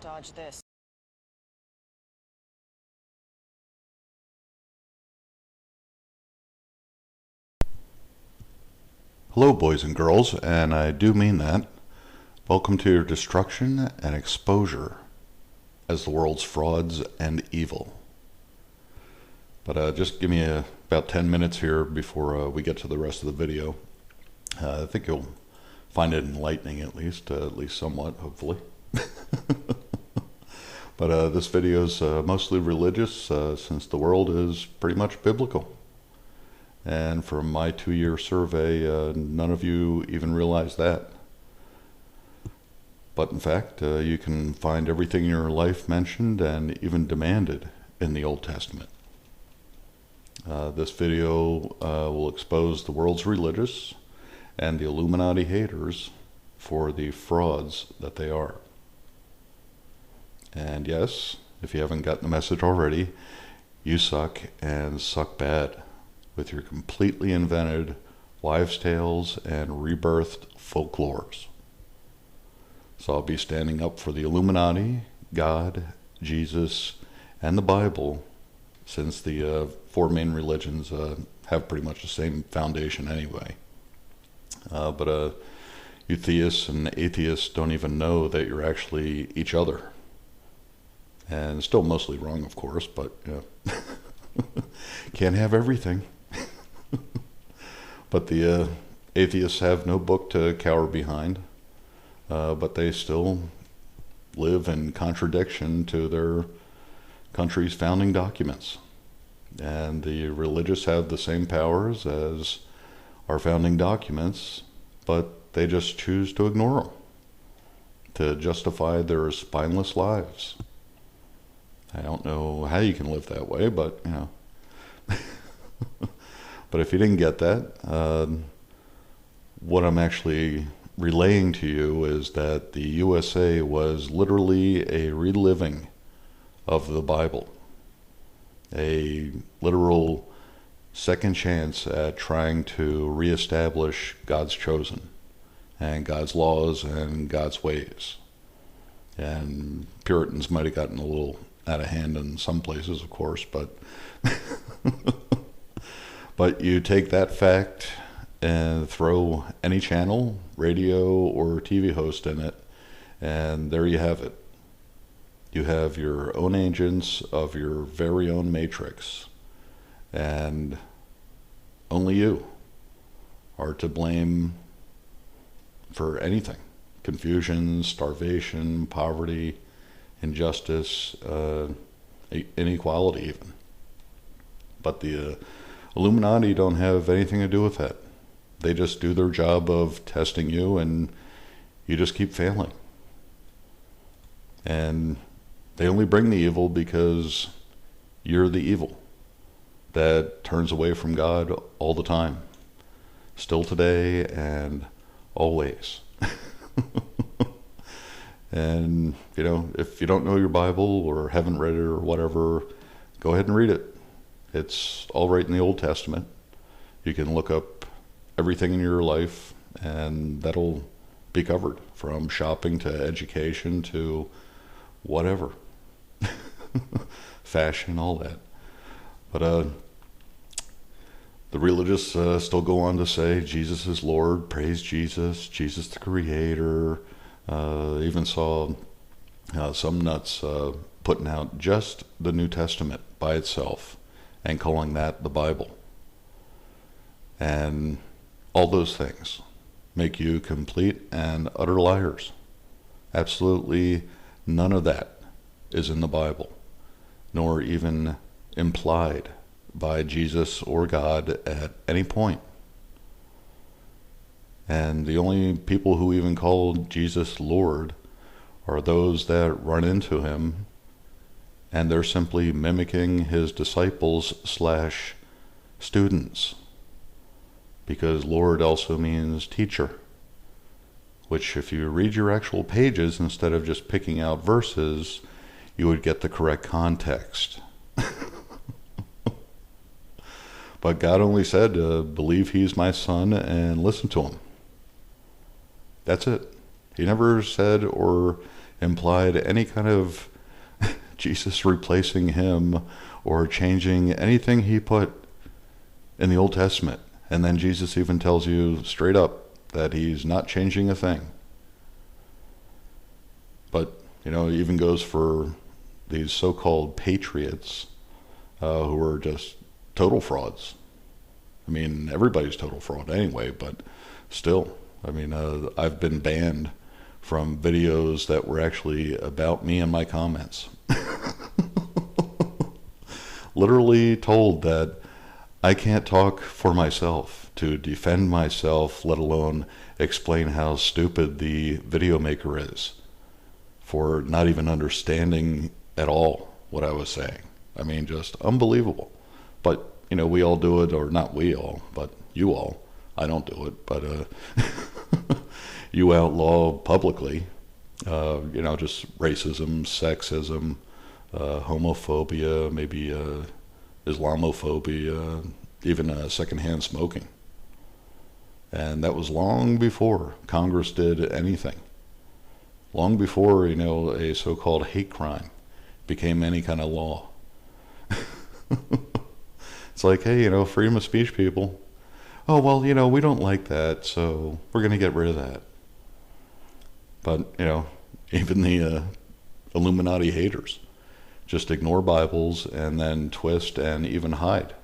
Dodge this. Hello, boys and girls, and I do mean that. Welcome to your destruction and exposure as the world's frauds and evil. But just give me about 10 minutes here before we get to the rest of the video. I think you'll find it enlightening, at least somewhat, hopefully. But this video is mostly religious, since the world is pretty much biblical. And from my 2-year survey, none of you even realize that. But in fact, you can find everything in your life mentioned and even demanded in the Old Testament. This video will expose the world's religious and the Illuminati haters for the frauds that they are. And yes, if you haven't gotten the message already, you suck and suck bad with your completely invented wives' tales and rebirthed folklores. So I'll be standing up for the Illuminati, God, Jesus, and the Bible, since the four main religions have pretty much the same foundation anyway. But you theists and atheists don't even know that you're actually each other. And still mostly wrong, of course, but can't have everything. But the atheists have no book to cower behind, but they still live in contradiction to their country's founding documents. And the religious have the same powers as our founding documents, but they just choose to ignore them to justify their spineless lives. I don't know how you can live that way, but you know. But if you didn't get that, what I'm actually relaying to you is that the USA was literally a reliving of the Bible, a literal second chance at trying to reestablish God's chosen and God's laws and God's ways. And Puritans might have gotten a little out of hand in some places, of course, but but you take that fact and throw any channel, radio, or TV host in it, and there you have it. You have your own agents of your very own matrix, and only you are to blame for anything. Confusion, starvation, poverty, injustice, inequality even. But the Illuminati don't have anything to do with that. They just do their job of testing you, and you just keep failing. And they only bring the evil because you're the evil that turns away from God all the time, still today and always. And you know, if you don't know your Bible or haven't read it or whatever, go ahead and read it. It's all right in the Old Testament. You can look up everything in your life, and that'll be covered, from shopping to education to whatever. Fashion, all that. But the religious still go on to say Jesus is Lord, praise Jesus, Jesus the Creator. Even saw some nuts putting out just the New Testament by itself and calling that the Bible. And all those things make you complete and utter liars. Absolutely none of that is in the Bible, nor even implied by Jesus or God at any point. And the only people who even call Jesus Lord are those that run into him, and they're simply mimicking his disciples / students, because Lord also means teacher, which if you read your actual pages instead of just picking out verses, you would get the correct context. But God only said, believe he's my son and listen to him. That's it. He never said or implied any kind of Jesus replacing him or changing anything he put in the Old Testament. And then Jesus even tells you straight up that he's not changing a thing. But, it even goes for these so-called patriots who are just total frauds. I mean, everybody's total fraud anyway, but still, I've been banned from videos that were actually about me and my comments. Literally told that I can't talk for myself to defend myself, let alone explain how stupid the video maker is for not even understanding at all what I was saying. Just unbelievable. But, we all do it, or not we all, but you all. I don't do it, but you outlaw publicly, just racism, sexism, homophobia, maybe Islamophobia, even secondhand smoking. And that was long before Congress did anything. Long before, a so-called hate crime became any kind of law. It's like, hey, freedom of speech, people. Oh, well, we don't like that, so we're going to get rid of that. But, even the Illuminati haters just ignore Bibles and then twist and even hide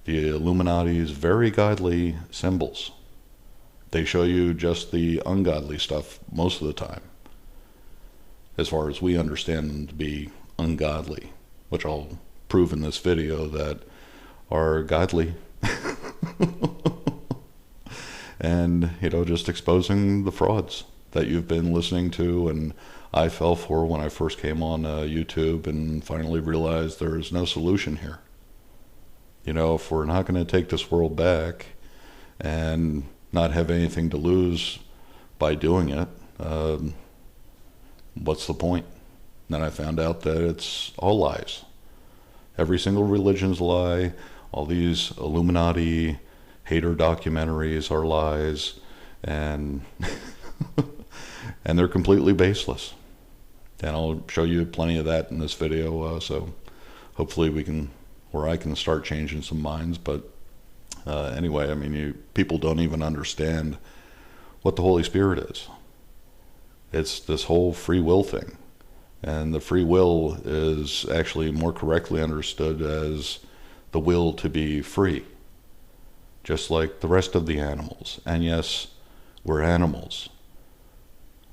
the Illuminati's very godly symbols. They show you just the ungodly stuff most of the time, as far as we understand them to be ungodly, which I'll prove in this video that are godly. And, just exposing the frauds that you've been listening to and I fell for when I first came on YouTube and finally realized there is no solution here. If we're not going to take this world back and not have anything to lose by doing it, what's the point? Then I found out that it's all lies. Every single religion's a lie. All these Illuminati hater documentaries are lies, and and they're completely baseless. And I'll show you plenty of that in this video, so hopefully I can start changing some minds. But anyway, people don't even understand what the Holy Spirit is. It's this whole free will thing. And the free will is actually more correctly understood as the will to be free, just like the rest of the animals. And yes, we're animals.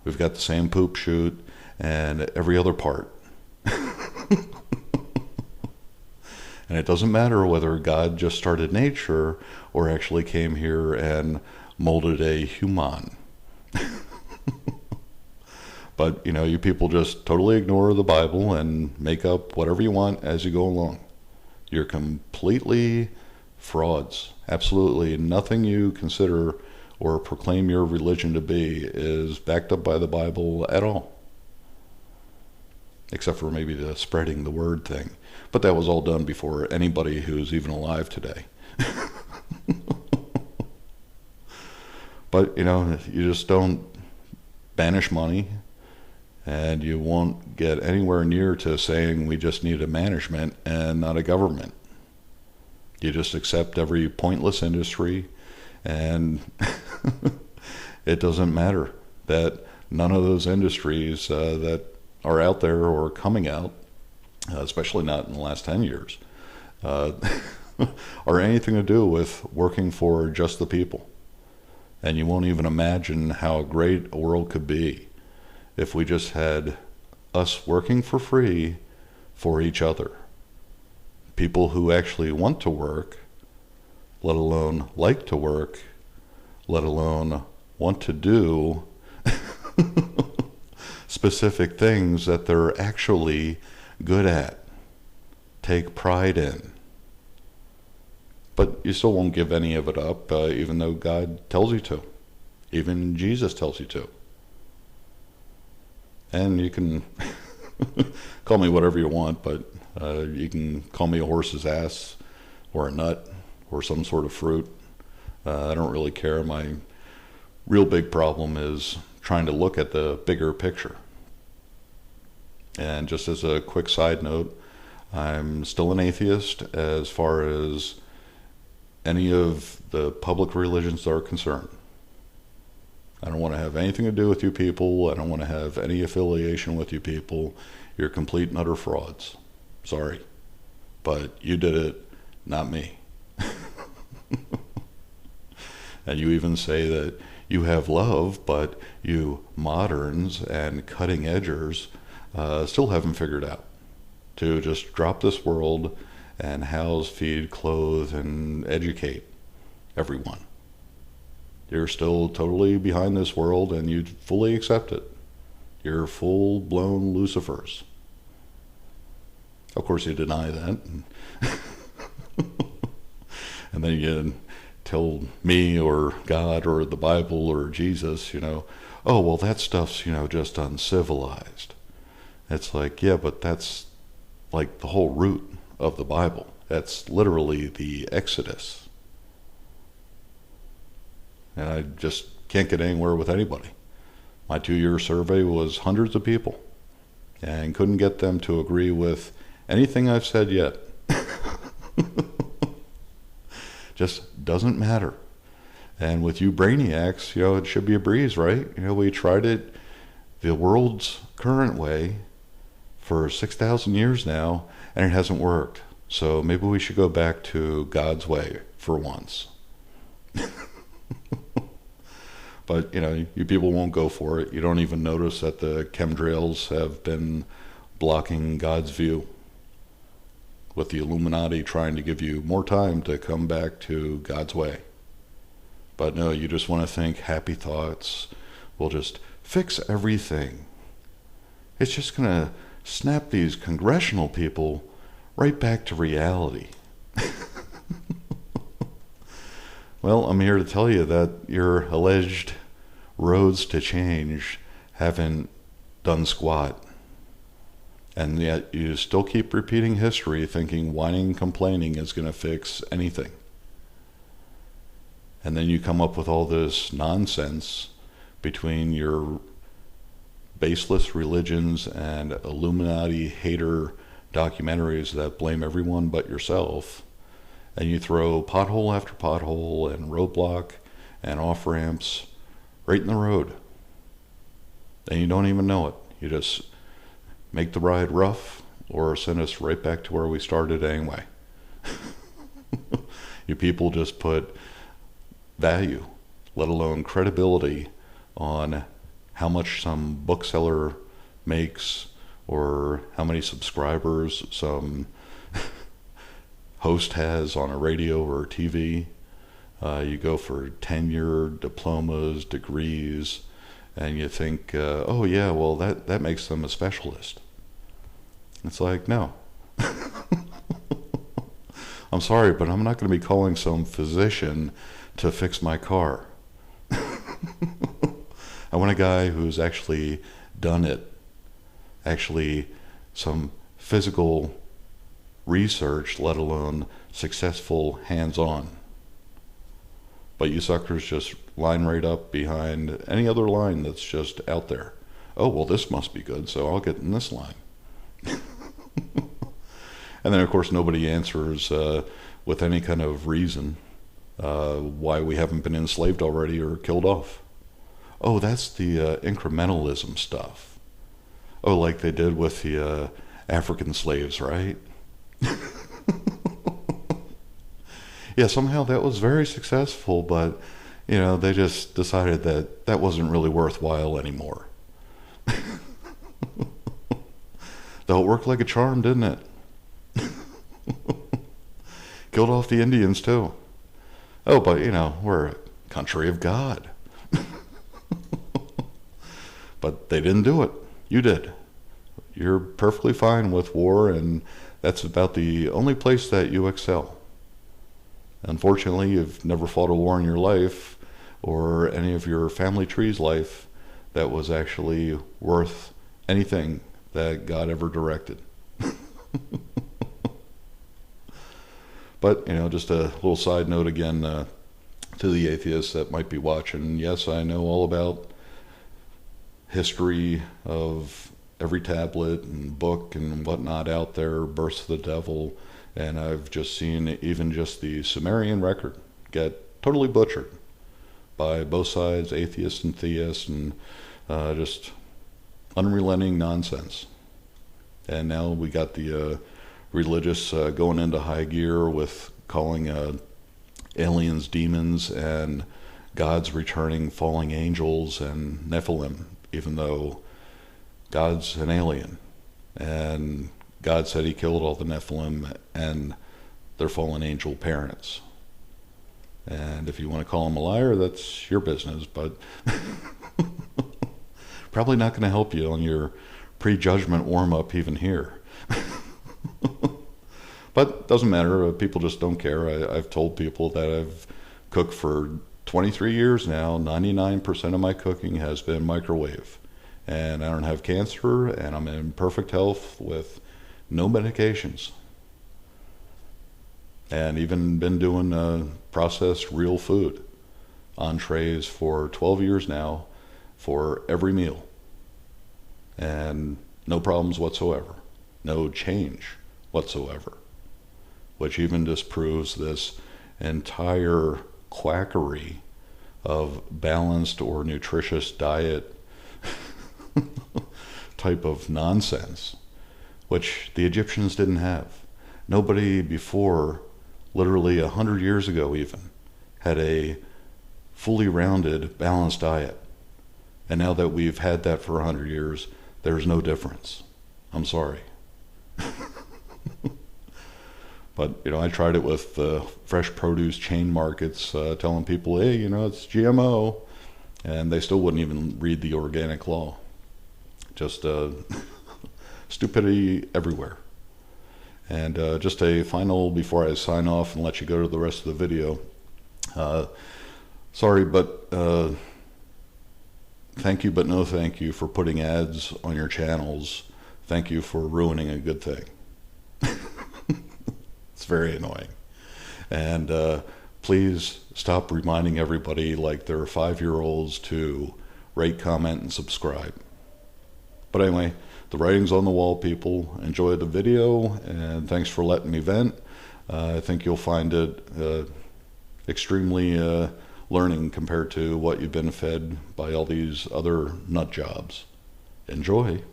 We've got the same poop chute and every other part. And it doesn't matter whether God just started nature or actually came here and molded a human. But, you people just totally ignore the Bible and make up whatever you want as you go along. You're completely frauds. Absolutely nothing you consider or proclaim your religion to be is backed up by the Bible at all. Except for maybe the spreading the word thing. But that was all done before anybody who's even alive today. But, you just don't banish money. And you won't get anywhere near to saying we just need a management and not a government. You just accept every pointless industry, and it doesn't matter that none of those industries that are out there or coming out, especially not in the last 10 years, are anything to do with working for just the people. And you won't even imagine how great a world could be if we just had us working for free for each other. People who actually want to work, let alone like to work, let alone want to do specific things that they're actually good at, take pride in. But you still won't give any of it up, even though God tells you to. Even Jesus tells you to. And you can call me whatever you want, but you can call me a horse's ass or a nut or some sort of fruit. I don't really care. My real big problem is trying to look at the bigger picture. And just as a quick side note, I'm still an atheist as far as any of the public religions are concerned. I don't want to have anything to do with you people. I don't want to have any affiliation with you people. You're complete and utter frauds. Sorry. But you did it, not me. And you even say that you have love, but you moderns and cutting edgers still haven't figured out to just drop this world and house, feed, clothe, and educate everyone. You're still totally behind this world and you fully accept it. You're full-blown Lucifers. Of course you deny that. And then you tell me or God or the Bible or Jesus, oh, well, that stuff's, just uncivilized. It's like, yeah, but that's like the whole root of the Bible. That's literally the Exodus. And I just can't get anywhere with anybody. My 2-year survey was hundreds of people and couldn't get them to agree with anything I've said yet. Just doesn't matter. And with you brainiacs, it should be a breeze, right? We tried it the world's current way for 6,000 years now, and it hasn't worked. So maybe we should go back to God's way for once. But, you people won't go for it. You don't even notice that the chemtrails have been blocking God's view, with the Illuminati trying to give you more time to come back to God's way. But no, you just want to think happy thoughts will just fix everything. It's just going to snap these congressional people right back to reality. Well, I'm here to tell you that your alleged roads to change haven't done squat. And yet you still keep repeating history, thinking whining and complaining is going to fix anything. And then you come up with all this nonsense between your baseless religions and Illuminati hater documentaries that blame everyone but yourself. And you throw pothole after pothole and roadblock and off-ramps right in the road. And you don't even know it. You just make the ride rough or send us right back to where we started anyway. You people just put value, let alone credibility, on how much some bookseller makes or how many subscribers some host has on a radio or TV. You go for tenure, diplomas, degrees, and you think, oh yeah, well that makes them a specialist. It's like, no. I'm sorry, but I'm not going to be calling some physician to fix my car. I want a guy who's actually done it. Actually, some physical research, let alone successful hands-on. But you suckers just line right up behind any other line that's just out there. Oh, well, this must be good, so I'll get in this line. And then, of course, nobody answers with any kind of reason why we haven't been enslaved already or killed off. Oh, that's the incrementalism stuff. Oh, like they did with the African slaves, right? Yeah, somehow that was very successful, but, they just decided that that wasn't really worthwhile anymore. Though it worked like a charm, didn't it? Killed off the Indians, too. Oh, but, we're a country of God. But they didn't do it. You did. You're perfectly fine with war, and that's about the only place that you excel. Unfortunately, you've never fought a war in your life, or any of your family tree's life, that was actually worth anything that God ever directed. But, just a little side note again to the atheists that might be watching. Yes, I know all about history of every tablet and book and whatnot out there, Births of the Devil, and I've just seen even just the Sumerian record get totally butchered by both sides, atheists and theists, and just unrelenting nonsense. And now we got the religious going into high gear with calling aliens demons and gods returning falling angels and Nephilim, even though God's an alien. And God said he killed all the Nephilim and their fallen angel parents. And if you want to call him a liar, that's your business, but probably not going to help you on your prejudgment warm-up even here. But doesn't matter. People just don't care. I've told people that I've cooked for 23 years now. 99% of my cooking has been microwave. And I don't have cancer, and I'm in perfect health with no medications. And even been doing processed real food, entrees for 12 years now for every meal. And no problems whatsoever. No change whatsoever. Which even disproves this entire quackery of balanced or nutritious diet type of nonsense, which the Egyptians didn't have. Nobody before, literally 100 years ago even, had a fully rounded, balanced diet. And now that we've had that for 100 years, there's no difference. I'm sorry. But, you know, I tried it with fresh produce chain markets, telling people, hey, you know, it's GMO. And they still wouldn't even read the organic law. Just stupidity everywhere. And just a final, before I sign off and let you go to the rest of the video. Sorry, but thank you, but no thank you for putting ads on your channels. Thank you for ruining a good thing. It's very annoying. And please stop reminding everybody like they're 5-year-olds to rate, comment, and subscribe. But anyway, the writing's on the wall, people. Enjoy the video, and thanks for letting me vent. I think you'll find it extremely learning compared to what you've been fed by all these other nut jobs. Enjoy.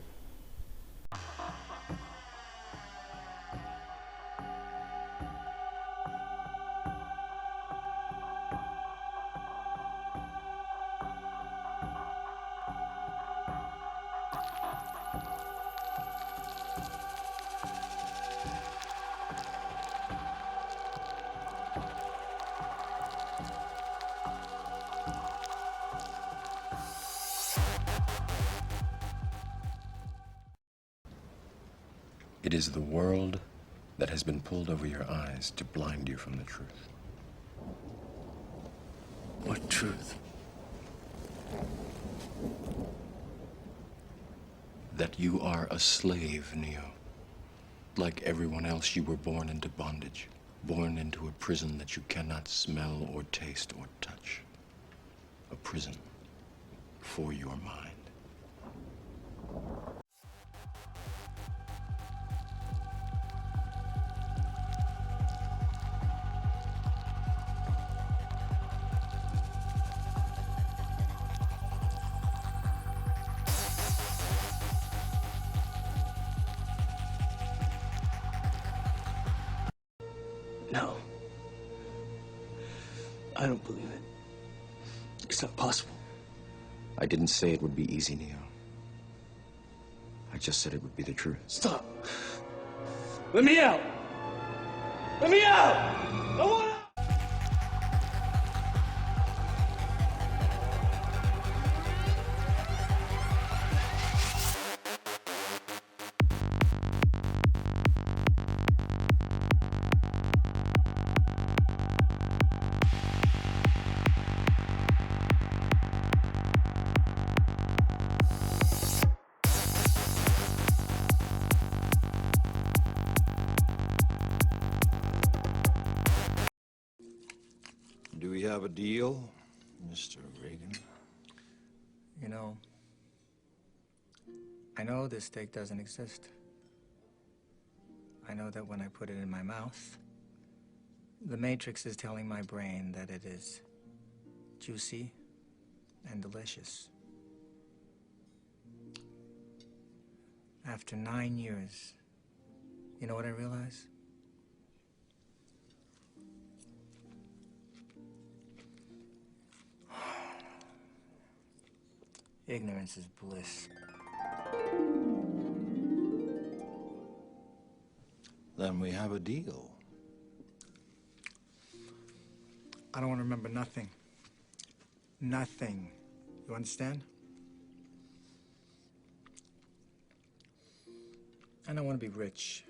It is the world that has been pulled over your eyes to blind you from the truth. What truth? That you are a slave, Neo. Like everyone else, you were born into bondage, born into a prison that you cannot smell or taste or touch. A prison for your mind. No. I don't believe it. It's not possible. I didn't say it would be easy, Neo. I just said it would be the truth. Stop. Let me out. Let me out. I want out. Do we have a deal, Mr. Reagan? You know, I know this steak doesn't exist. I know that when I put it in my mouth, the Matrix is telling my brain that it is juicy and delicious. After 9 years, you know what I realize? Ignorance is bliss. Then we have a deal. I don't want to remember nothing. Nothing. You understand? And I want to be rich.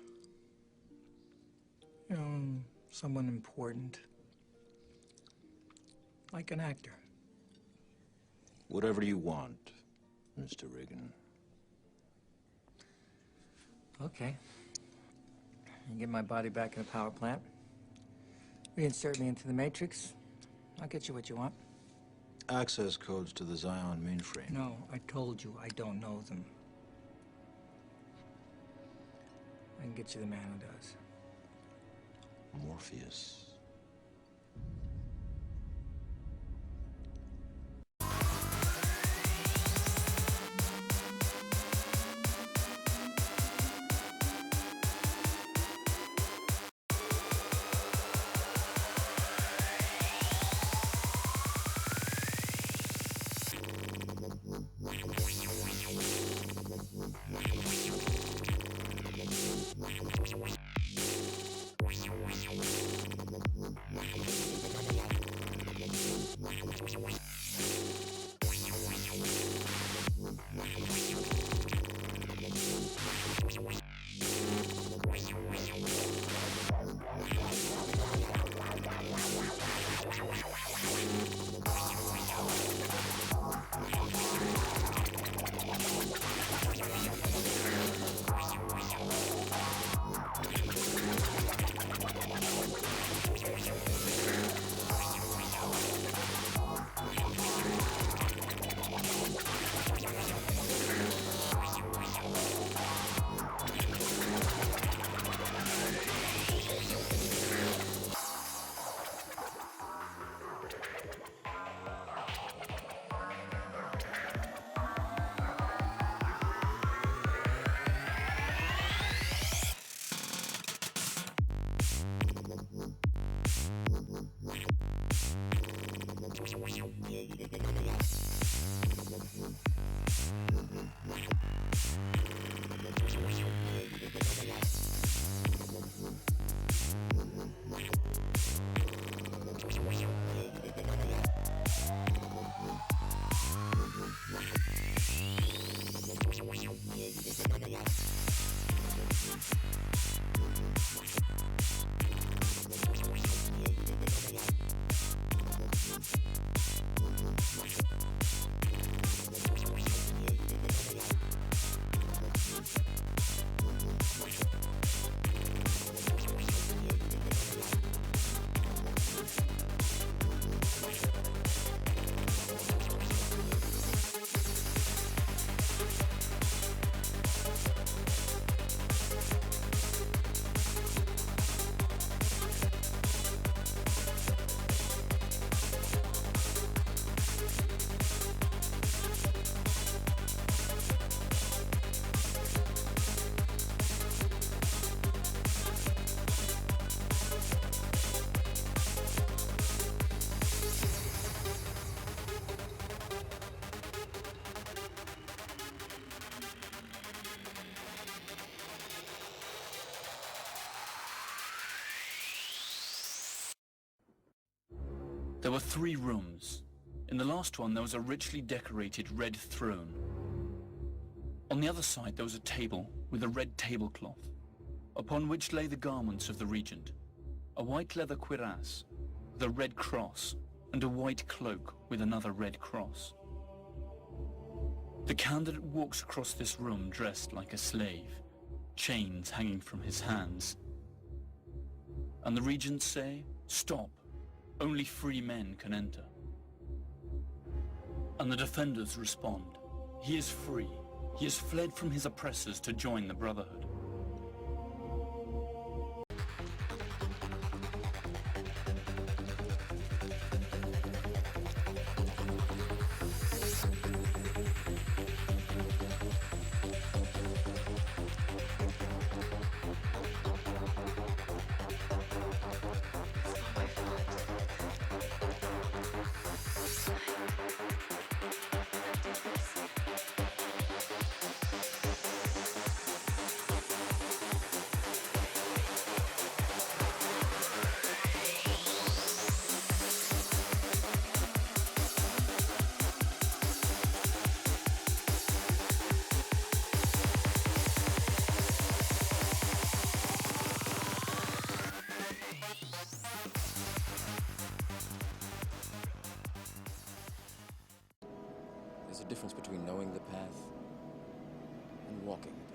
You know, someone important. Like an actor. Whatever you want, Mr. Regan. Okay. You get my body back in the power plant. Reinsert me into the Matrix. I'll get you what you want. Access codes to the Zion mainframe. No, I told you I don't know them. I can get you the man who does. Morpheus. There were 3 rooms. In the last one, there was a richly decorated red throne. On the other side, there was a table with a red tablecloth, upon which lay the garments of the regent, a white leather cuirass, the red cross, and a white cloak with another red cross. The candidate walks across this room dressed like a slave, chains hanging from his hands. And the regents say, "Stop. Only free men can enter." And the defenders respond, "He is free, He has fled from his oppressors to join the Brotherhood. There's a difference between knowing the path and walking the path.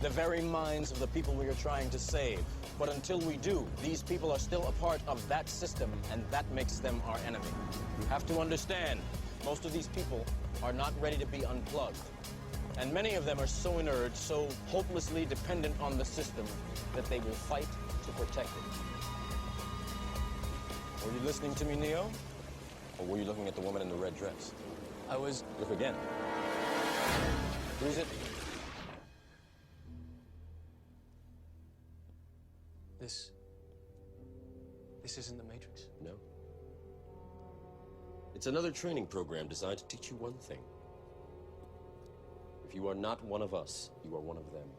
The very minds of the people we are trying to save. But until we do, these people are still a part of that system, and that makes them our enemy. You have to understand, most of these people are not ready to be unplugged. And many of them are so inert, so hopelessly dependent on the system, that they will fight to protect it. Were you listening to me, Neo? Or were you looking at the woman in the red dress? I was... Look again. Who is it? This isn't the Matrix. No. It's another training program designed to teach you one thing. If you are not one of us, you are one of them.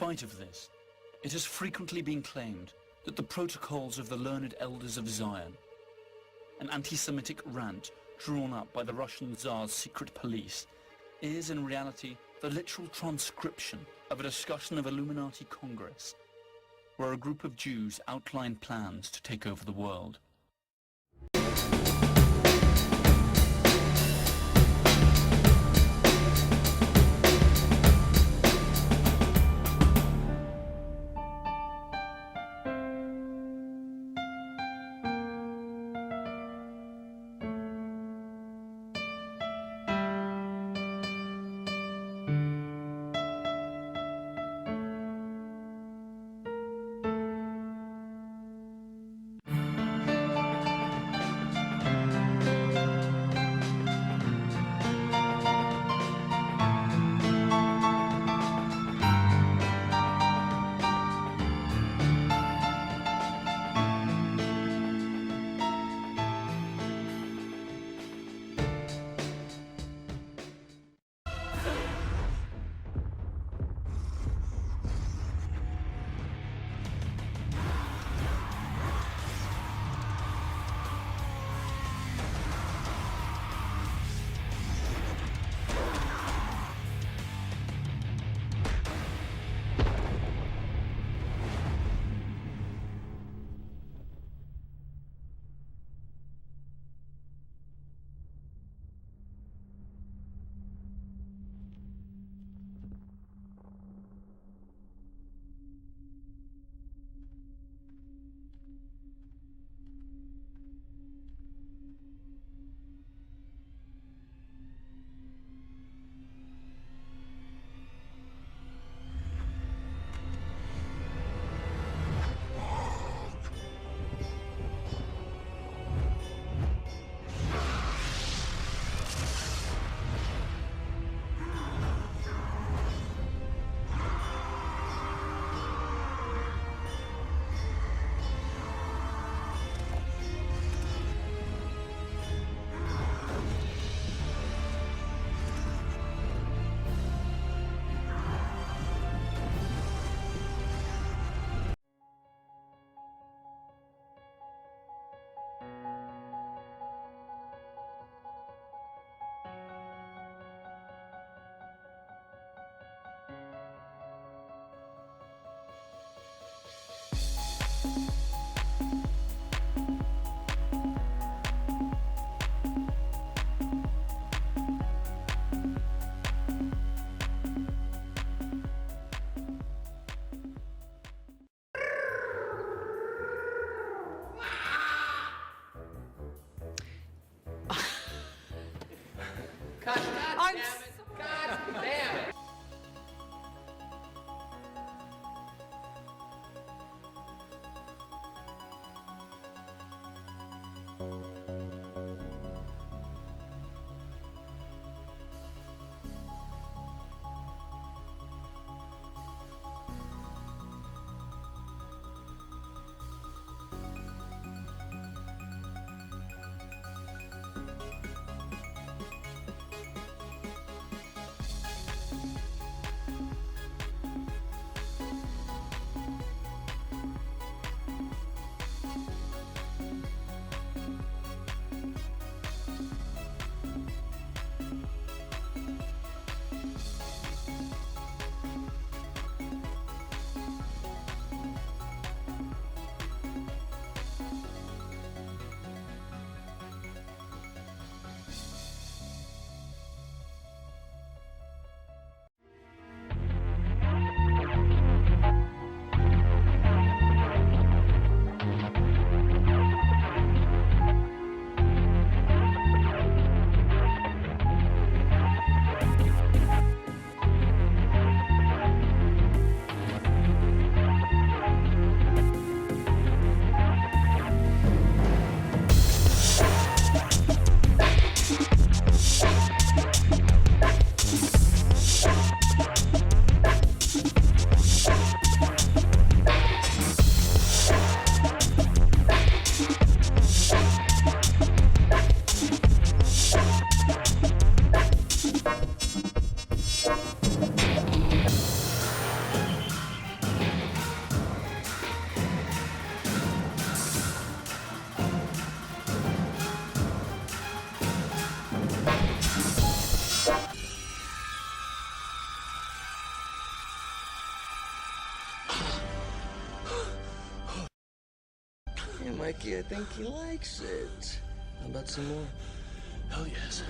spite of this, it has frequently been claimed that the protocols of the learned elders of Zion, an anti-Semitic rant drawn up by the Russian Tsar's secret police, is in reality the literal transcription of a discussion of Illuminati Congress, where a group of Jews outlined plans to take over the world. Mikey. I think he likes it. How about some more? Hell yes.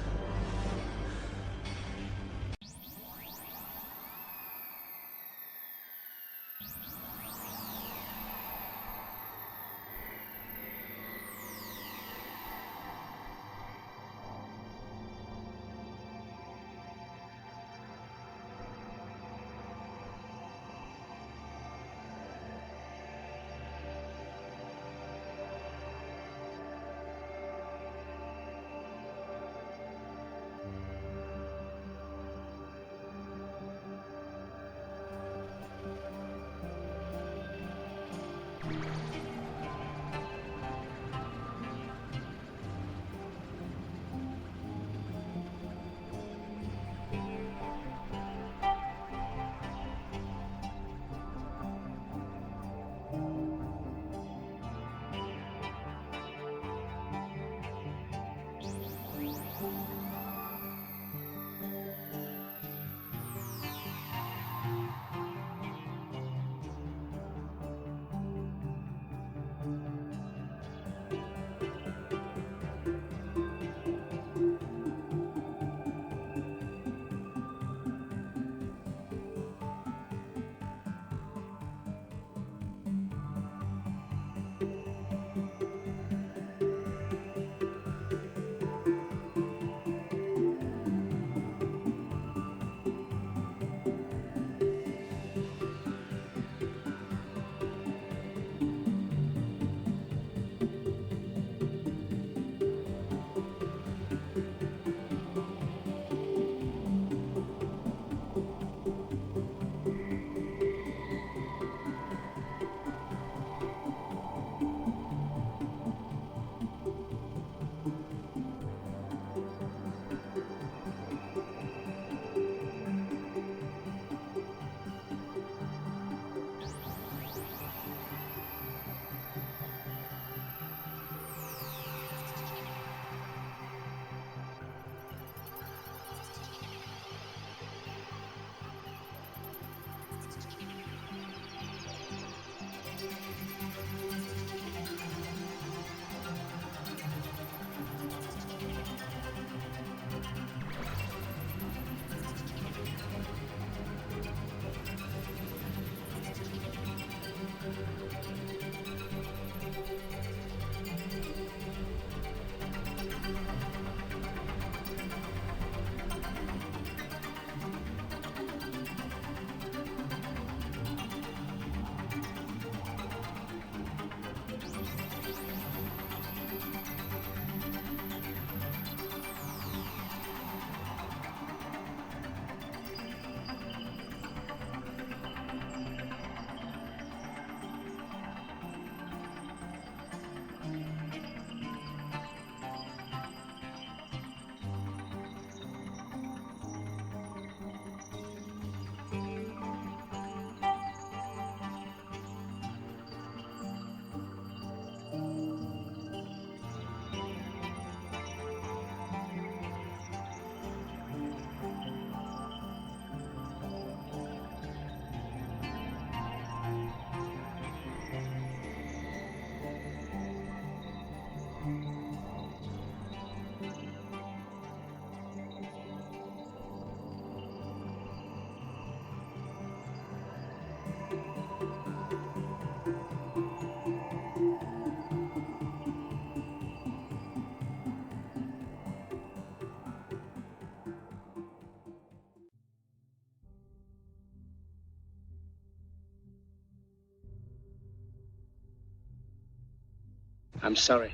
I'm sorry,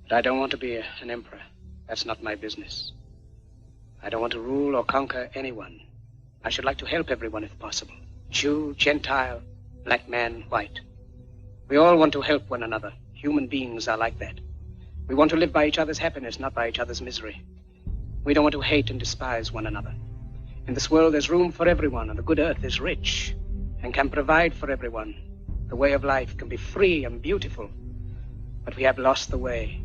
but I don't want to be an emperor. That's not my business. I don't want to rule or conquer anyone. I should like to help everyone if possible. Jew, Gentile, black man, white. We all want to help one another. Human beings are like that. We want to live by each other's happiness, not by each other's misery. We don't want to hate and despise one another. In this world, there's room for everyone, and the good earth is rich and can provide for everyone. The way of life can be free and beautiful, but we have lost the way.